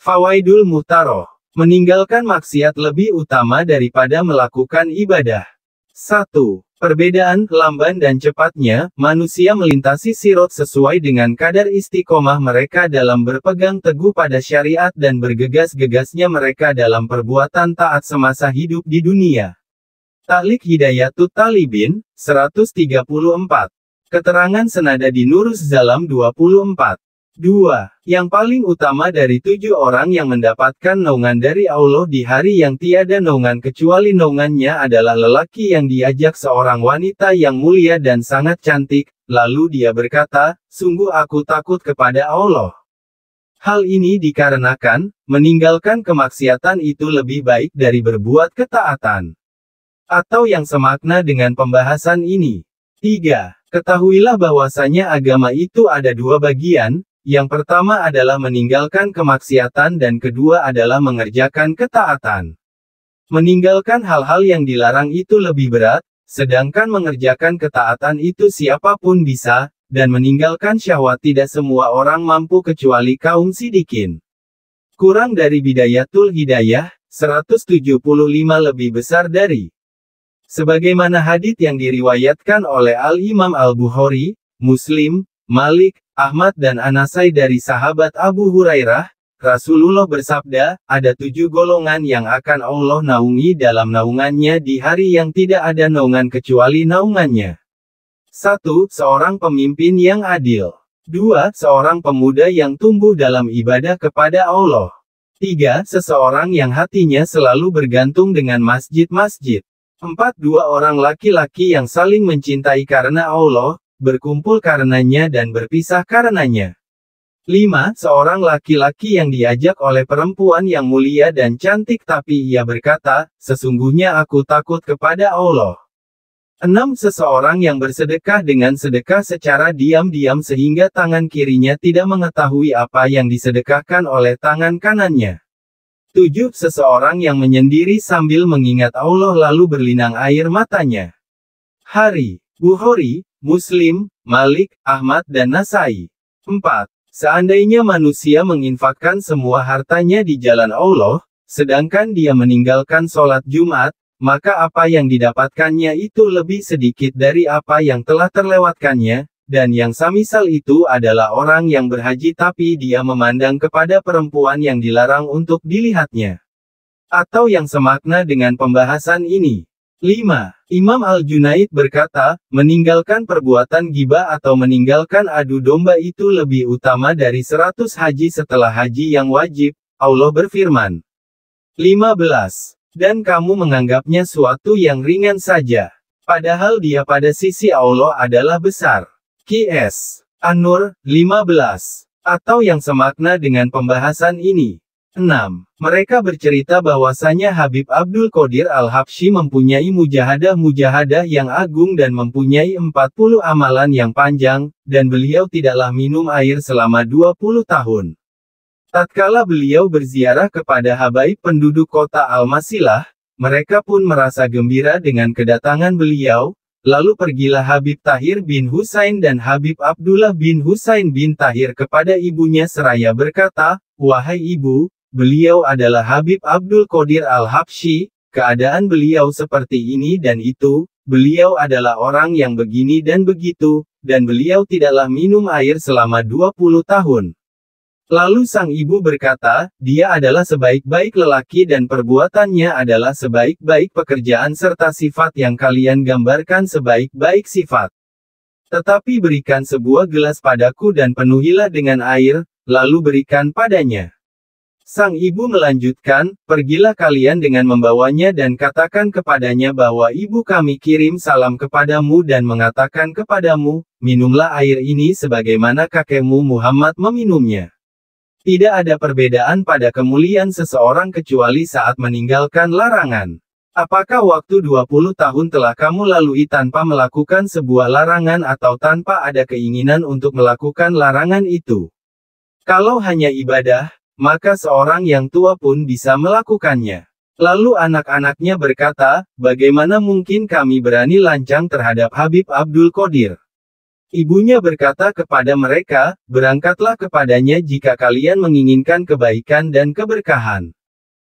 Fawaidul Muhtaroh. Meninggalkan maksiat lebih utama daripada melakukan ibadah. 1. Perbedaan lamban dan cepatnya, manusia melintasi sirat sesuai dengan kadar istiqomah mereka dalam berpegang teguh pada syariat dan bergegas-gegasnya mereka dalam perbuatan taat semasa hidup di dunia. Ta'liq Hidayatut Talibin, 134. Keterangan senada di Nuruz Zalam 24. 2. Yang paling utama dari 7 orang yang mendapatkan naungan dari Allah di hari yang tiada naungan kecuali naungannya adalah lelaki yang diajak seorang wanita yang mulia dan sangat cantik, lalu dia berkata, "Sungguh aku takut kepada Allah." Hal ini dikarenakan, meninggalkan kemaksiatan itu lebih baik dari berbuat ketaatan. Atau yang semakna dengan pembahasan ini. 3. Ketahuilah bahwasanya agama itu ada 2 bagian. Yang pertama adalah meninggalkan kemaksiatan dan kedua adalah mengerjakan ketaatan. Meninggalkan hal-hal yang dilarang itu lebih berat, sedangkan mengerjakan ketaatan itu siapapun bisa, dan meninggalkan syahwat tidak semua orang mampu kecuali kaum sidikin. Kurang dari Bidayatul Hidayah, 175 lebih besar dari. Sebagaimana hadits yang diriwayatkan oleh Al-Imam Al-Bukhari, Muslim, Malik, Ahmad dan Anasai dari sahabat Abu Hurairah, Rasulullah bersabda, ada 7 golongan yang akan Allah naungi dalam naungannya di hari yang tidak ada naungan kecuali naungannya. 1. Seorang pemimpin yang adil. 2. Seorang pemuda yang tumbuh dalam ibadah kepada Allah. 3. Seseorang yang hatinya selalu bergantung dengan masjid-masjid. 4. 2 orang laki-laki yang saling mencintai karena Allah, berkumpul karenanya dan berpisah karenanya. 5. Seorang laki-laki yang diajak oleh perempuan yang mulia dan cantik tapi ia berkata, "Sesungguhnya aku takut kepada Allah." 6. Seseorang yang bersedekah dengan sedekah secara diam-diam sehingga tangan kirinya tidak mengetahui apa yang disedekahkan oleh tangan kanannya. 7. Seseorang yang menyendiri sambil mengingat Allah lalu berlinang air matanya. Hari Bukhari, Muslim, Malik, Ahmad dan Nasai. 4. Seandainya manusia menginfakkan semua hartanya di jalan Allah, sedangkan dia meninggalkan sholat Jumat, maka apa yang didapatkannya itu lebih sedikit dari apa yang telah terlewatkannya, dan yang samisal itu adalah orang yang berhaji tapi dia memandang kepada perempuan yang dilarang untuk dilihatnya. Atau yang semakna dengan pembahasan ini. 5. Imam Al-Junaid berkata, meninggalkan perbuatan ghibah atau meninggalkan adu domba itu lebih utama dari 100 haji setelah haji yang wajib. Allah berfirman. 15. Dan kamu menganggapnya suatu yang ringan saja. Padahal dia pada sisi Allah adalah besar. Qs. An-Nur, 15. Atau yang semakna dengan pembahasan ini. 6. Mereka bercerita bahwasanya Habib Abdul Qadir Al-Habsyi mempunyai mujahadah-mujahadah yang agung dan mempunyai 40 amalan yang panjang, dan beliau tidaklah minum air selama 20 tahun. Tatkala beliau berziarah kepada habaib penduduk kota Al-Masilah, mereka pun merasa gembira dengan kedatangan beliau, lalu pergilah Habib Tahir bin Husain dan Habib Abdullah bin Husain bin Tahir kepada ibunya seraya berkata, "Wahai ibu, beliau adalah Habib Abdul Qadir Al-Habsyi, keadaan beliau seperti ini dan itu, beliau adalah orang yang begini dan begitu, dan beliau tidaklah minum air selama 20 tahun. Lalu sang ibu berkata, dia adalah sebaik-baik lelaki dan perbuatannya adalah sebaik-baik pekerjaan serta sifat yang kalian gambarkan sebaik-baik sifat. Tetapi berikan sebuah gelas padaku dan penuhilah dengan air, lalu berikan padanya." Sang ibu melanjutkan, "Pergilah kalian dengan membawanya dan katakan kepadanya bahwa ibu kami kirim salam kepadamu dan mengatakan kepadamu, minumlah air ini sebagaimana kakekmu Muhammad meminumnya. Tidak ada perbedaan pada kemuliaan seseorang kecuali saat meninggalkan larangan. Apakah waktu 20 tahun telah kamu lalui tanpa melakukan sebuah larangan atau tanpa ada keinginan untuk melakukan larangan itu? Kalau hanya ibadah, maka seorang yang tua pun bisa melakukannya." Lalu anak-anaknya berkata, "Bagaimana mungkin kami berani lancang terhadap Habib Abdul Qadir? Ibunya berkata kepada mereka, berangkatlah kepadanya jika kalian menginginkan kebaikan dan keberkahan.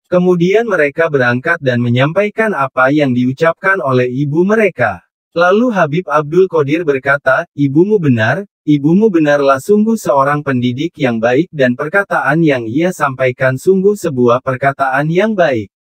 Kemudian mereka berangkat dan menyampaikan apa yang diucapkan oleh ibu mereka. Lalu Habib Abdul Qadir berkata, ibumu benarlah sungguh seorang pendidik yang baik dan perkataan yang ia sampaikan sungguh sebuah perkataan yang baik.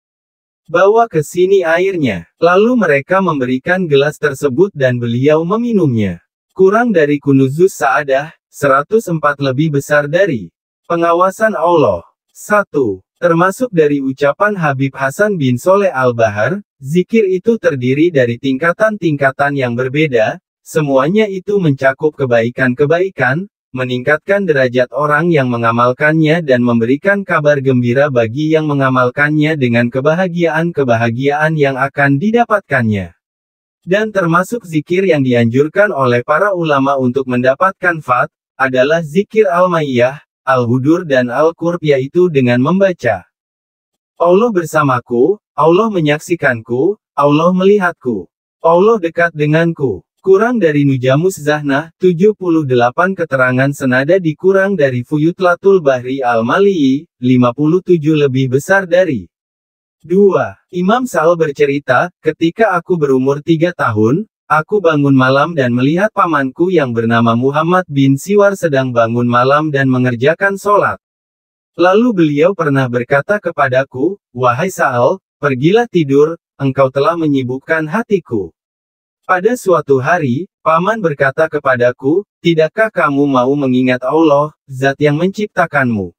Bawa ke sini airnya. Lalu mereka memberikan gelas tersebut dan beliau meminumnya. Kurang dari Kunuzus Sa'adah, 104 lebih besar dari pengawasan Allah. 1. Termasuk dari ucapan Habib Hasan bin Soleh Al-Bahar, zikir itu terdiri dari tingkatan-tingkatan yang berbeda, semuanya itu mencakup kebaikan-kebaikan, meningkatkan derajat orang yang mengamalkannya dan memberikan kabar gembira bagi yang mengamalkannya dengan kebahagiaan-kebahagiaan yang akan didapatkannya. Dan termasuk zikir yang dianjurkan oleh para ulama untuk mendapatkan fat, adalah zikir al-mayyah, al-hudur dan al-qurb, yaitu dengan membaca Allah bersamaku, Allah menyaksikanku, Allah melihatku, Allah dekat denganku. Kurang dari Nujamus Zahnah, 78 keterangan senada dikurang dari Fuyutlatul Bahri Al-Mali'i, 57 lebih besar dari 2. Imam Sa'al bercerita, ketika aku berumur 3 tahun, aku bangun malam dan melihat pamanku yang bernama Muhammad bin Siwar sedang bangun malam dan mengerjakan sholat. Lalu beliau pernah berkata kepadaku, wahai Sa'al, pergilah tidur, engkau telah menyibukkan hatiku. Pada suatu hari, paman berkata kepadaku, tidakkah kamu mau mengingat Allah, zat yang menciptakanmu?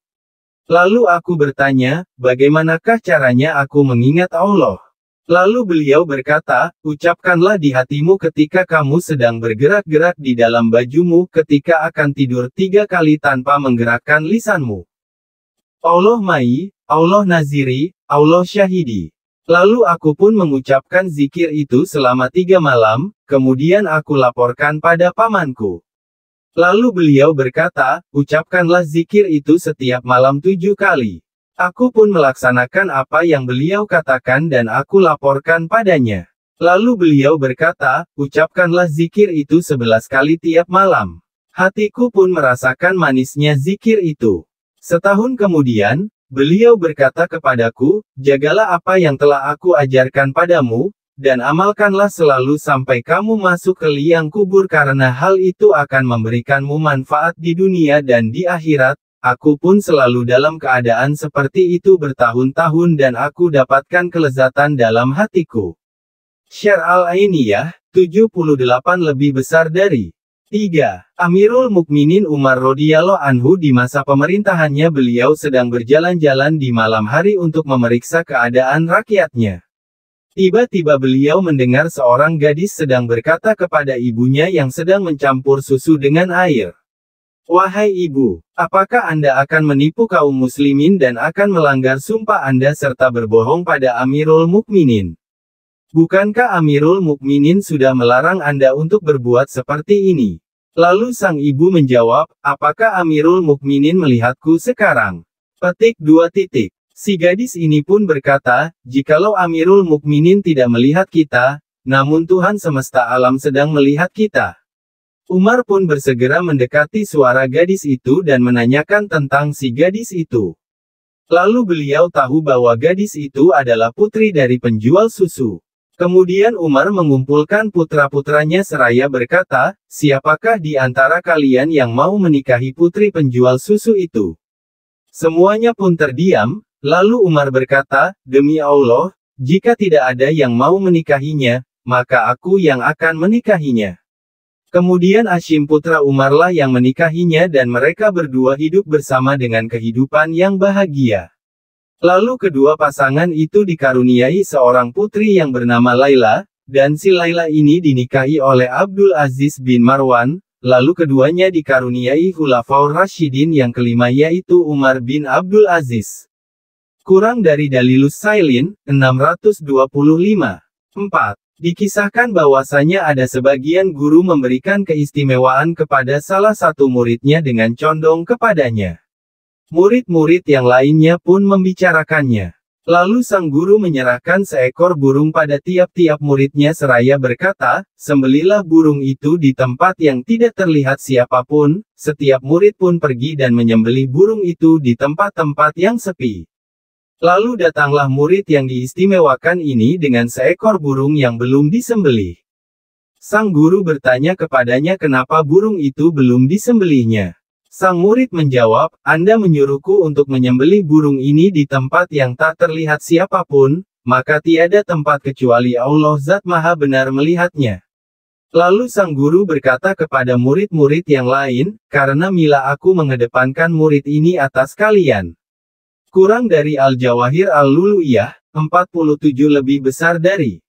Lalu aku bertanya, bagaimanakah caranya aku mengingat Allah? Lalu beliau berkata, ucapkanlah di hatimu ketika kamu sedang bergerak-gerak di dalam bajumu ketika akan tidur 3 kali tanpa menggerakkan lisanmu. Allah Ma'i, Allah Naziri, Allah Syahidi. Lalu aku pun mengucapkan zikir itu selama 3 malam, kemudian aku laporkan pada pamanku. Lalu beliau berkata, ucapkanlah zikir itu setiap malam 7 kali. Aku pun melaksanakan apa yang beliau katakan dan aku laporkan padanya. Lalu beliau berkata, ucapkanlah zikir itu 11 kali tiap malam. Hatiku pun merasakan manisnya zikir itu. Setahun kemudian, beliau berkata kepadaku, jagalah apa yang telah aku ajarkan padamu, dan amalkanlah selalu sampai kamu masuk ke liang kubur karena hal itu akan memberikanmu manfaat di dunia dan di akhirat. Aku pun selalu dalam keadaan seperti itu bertahun-tahun dan aku dapatkan kelezatan dalam hatiku. Syar al-Ainiyah, 78 lebih besar dari 3. Amirul Mukminin Umar radhiyallahu anhu di masa pemerintahannya beliau sedang berjalan-jalan di malam hari untuk memeriksa keadaan rakyatnya. Tiba-tiba beliau mendengar seorang gadis sedang berkata kepada ibunya yang sedang mencampur susu dengan air. Wahai ibu, apakah Anda akan menipu kaum muslimin dan akan melanggar sumpah Anda serta berbohong pada Amirul Mukminin? Bukankah Amirul Mukminin sudah melarang Anda untuk berbuat seperti ini? Lalu sang ibu menjawab, apakah Amirul Mukminin melihatku sekarang? Petik 2. Si gadis ini pun berkata, jikalau Amirul Mukminin tidak melihat kita, namun Tuhan semesta alam sedang melihat kita. Umar pun bersegera mendekati suara gadis itu dan menanyakan tentang si gadis itu. Lalu beliau tahu bahwa gadis itu adalah putri dari penjual susu. Kemudian Umar mengumpulkan putra-putranya seraya berkata, siapakah di antara kalian yang mau menikahi putri penjual susu itu? Semuanya pun terdiam. Lalu Umar berkata, demi Allah, jika tidak ada yang mau menikahinya, maka aku yang akan menikahinya. Kemudian Hashim putra Umarlah yang menikahinya dan mereka berdua hidup bersama dengan kehidupan yang bahagia. Lalu kedua pasangan itu dikaruniai seorang putri yang bernama Laila, dan si Laila ini dinikahi oleh Abdul Aziz bin Marwan, lalu keduanya dikaruniai Khulafaur Rasyidin yang kelima yaitu Umar bin Abdul Aziz. Kurang dari Dalilus Sailin, 625. 4. Dikisahkan bahwasanya ada sebagian guru memberikan keistimewaan kepada salah satu muridnya dengan condong kepadanya. Murid-murid yang lainnya pun membicarakannya. Lalu sang guru menyerahkan seekor burung pada tiap-tiap muridnya seraya berkata, "Sembelihlah burung itu di tempat yang tidak terlihat siapapun." Setiap murid pun pergi dan menyembelih burung itu di tempat-tempat yang sepi. Lalu datanglah murid yang diistimewakan ini dengan seekor burung yang belum disembelih. Sang guru bertanya kepadanya kenapa burung itu belum disembelihnya. Sang murid menjawab, "Anda menyuruhku untuk menyembelih burung ini di tempat yang tak terlihat siapapun, maka tiada tempat kecuali Allah Zat Maha Benar melihatnya." Lalu sang guru berkata kepada murid-murid yang lain, "Karena mila aku mengedepankan murid ini atas kalian." Kurang dari Al-Jawahir Al-Lulu'iyah, 47 lebih besar dari